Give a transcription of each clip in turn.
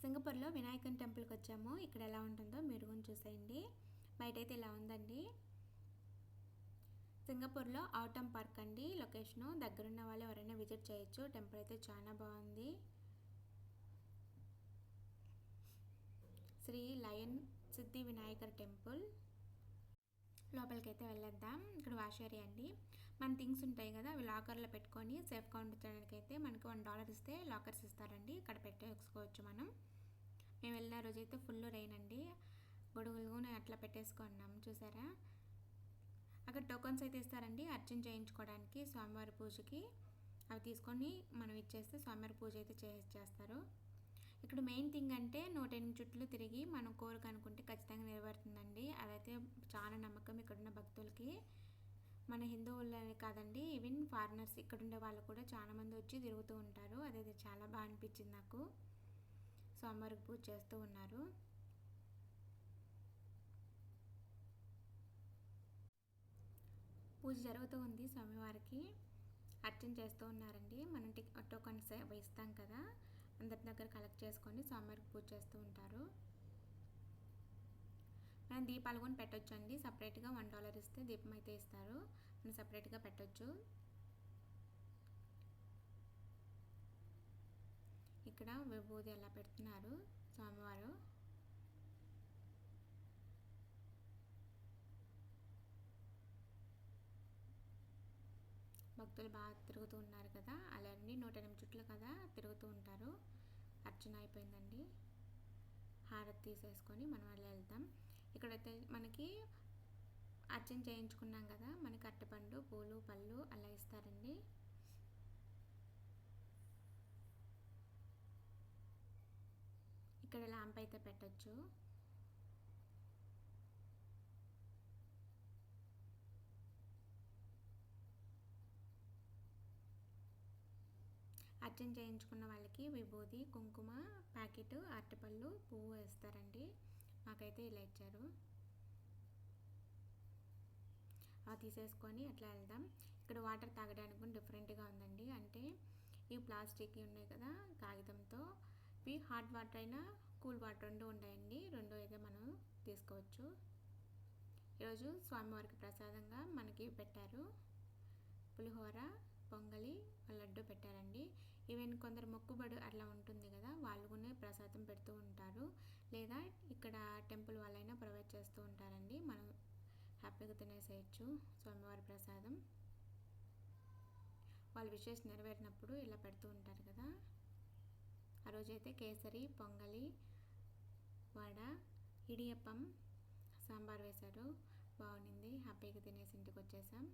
సింగపూర్లో వినాయకుని టెంపుల్కి వచ్చాము. ఇక్కడ ఎలా ఉంటుందో మీరు కూడా చూసేయండి. బయట అయితే ఇలా ఉందండి. సింగపూర్లో ఔటమ్ పార్క్ అండి లొకేషను. దగ్గరున్న వాళ్ళు ఎవరైనా విజిట్ చేయొచ్చు. టెంపుల్ అయితే చాలా బాగుంది. శ్రీ లయన్ సిద్ధి వినాయకర్ టెంపుల్. లోపలికి అయితే వెళ్ళేద్దాం. ఇక్కడ వాష్ ఏరియా అండి. మన థింగ్స్ ఉంటాయి కదా, అవి లాకర్లో పెట్టుకొని సేఫ్గా ఉంచడానికి అయితే మనకి $1 ఇస్తే లాకర్స్ ఇస్తారండి. ఇక్కడ పెట్టేసుకోవచ్చు మనం. మేము వెళ్ళిన రోజైతే ఫుల్ రెయిన్ అండి. గొడుగులు అట్లా పెట్టేసుకున్నాం. చూసారా, అక్కడ టోకన్స్ అయితే ఇస్తారండి అర్చన చేయించుకోవడానికి స్వామివారి పూజకి. అవి తీసుకొని మనం ఇచ్చేస్తే స్వామివారి పూజ అయితే చేస్తారు. ఇక్కడ మెయిన్ థింగ్ అంటే 108 చుట్లు తిరిగి మనం కోరిక అనుకుంటే ఖచ్చితంగా నెరవేరుతుందండి. అదైతే చాలా నమ్మకం ఇక్కడున్న భక్తులకి. మన హిందువులనే కాదండి, ఈవెన్ ఫారినర్స్ ఇక్కడ ఉండే వాళ్ళు కూడా చాలామంది వచ్చి తిరుగుతూ ఉంటారు. అదైతే చాలా బాగా అనిపించింది నాకు. స్వామివారికి పూజ చేస్తూ ఉన్నారు. పూజ జరుగుతూ ఉంది. స్వామివారికి అర్చన చేస్తూ ఉన్నారండి. మనం టోకన్స్ ఇస్తాం కదా, అందరి దగ్గర కలెక్ట్ చేసుకొని స్వామివారికి పూజ చేస్తూ ఉంటారు. మనం దీపాలు కూడా పెట్టొచ్చు అండి. సపరేట్గా $1 ఇస్తే దీపం అయితే ఇస్తారు. మనం సపరేట్గా పెట్టొచ్చు. ఇక్కడ విభూది ఎలా పెడుతున్నారు స్వామివారు. భక్తులు బాగా తిరుగుతూ ఉన్నారు కదా, అలాంటి 108 చుట్లు కదా తిరుగుతూ ఉంటారు. అర్చన అయిపోయిందండి. హారతి తీసేసుకొని మనం అలా వెళ్తాం. ఇక్కడైతే మనకి అర్చన చేయించుకున్నాం కదా, మనకి అరటిపండు, పూలు, పళ్ళు అలా ఇస్తారండి. ఇక్కడ ల్యాంప్ అయితే పెట్టచ్చు. అర్చన చేయించుకున్న వాళ్ళకి విభూది, కుంకుమ ప్యాకెట్, అరటిపళ్ళు, పువ్వు వేస్తారండి. మాకైతే ఇలా ఇచ్చారు. అవి తీసేసుకొని అట్లా వెళ్దాం. ఇక్కడ వాటర్ తాగడానికి కూడా డిఫరెంట్గా ఉందండి. అంటే ఈ ప్లాస్టిక్ ఉన్నాయి కదా కాగితంతో, ఇవి హాట్ వాటర్ అయినా కూల్ వాటర్ రెండు ఉంటాయండి. రెండు అయితే మనం తీసుకోవచ్చు. ఈరోజు స్వామివారికి ప్రసాదంగా మనకి పెట్టారు పులిహోర, పొంగలి, లడ్డు పెట్టారండి. ఈవెన్ కొందరు మొక్కుబడి అట్లా ఉంటుంది కదా, వాళ్ళు కూడా ప్రసాదం పెడుతూ ఉంటారు. లేదా ఇక్కడ టెంపుల్ వాళ్ళైనా ప్రొవైడ్ చేస్తూ ఉంటారండి. మనం హ్యాపీగా తినేసేయచ్చు స్వామివారి ప్రసాదం. వాళ్ళ విషెస్ నెరవేరినప్పుడు ఇలా పెడుతూ ఉంటారు కదా. ఆ రోజైతే కేసరి, పొంగలి, వడ, ఇడియప్పం, సాంబార్ వేశారు. బాగుంది. హ్యాపీగా తినేసి ఇంటికి వచ్చేసాం.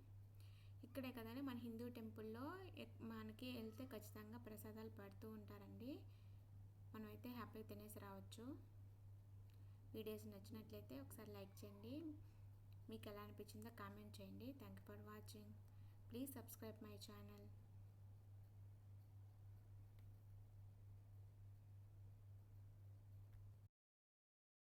ఇక్కడే కదండి మన హిందూ టెంపుల్లో మనకి వెళ్తే ఖచ్చితంగా ప్రసాదాలు పెడుతూ ఉంటారండి. మనమైతే హ్యాపీగా తినేసి రావచ్చు. వీడియోస్ నచ్చినట్లయితే ఒకసారి లైక్ చేయండి. మీకు ఎలా అనిపించిందో కామెంట్ చేయండి. Thank you for watching. Please subscribe my channel.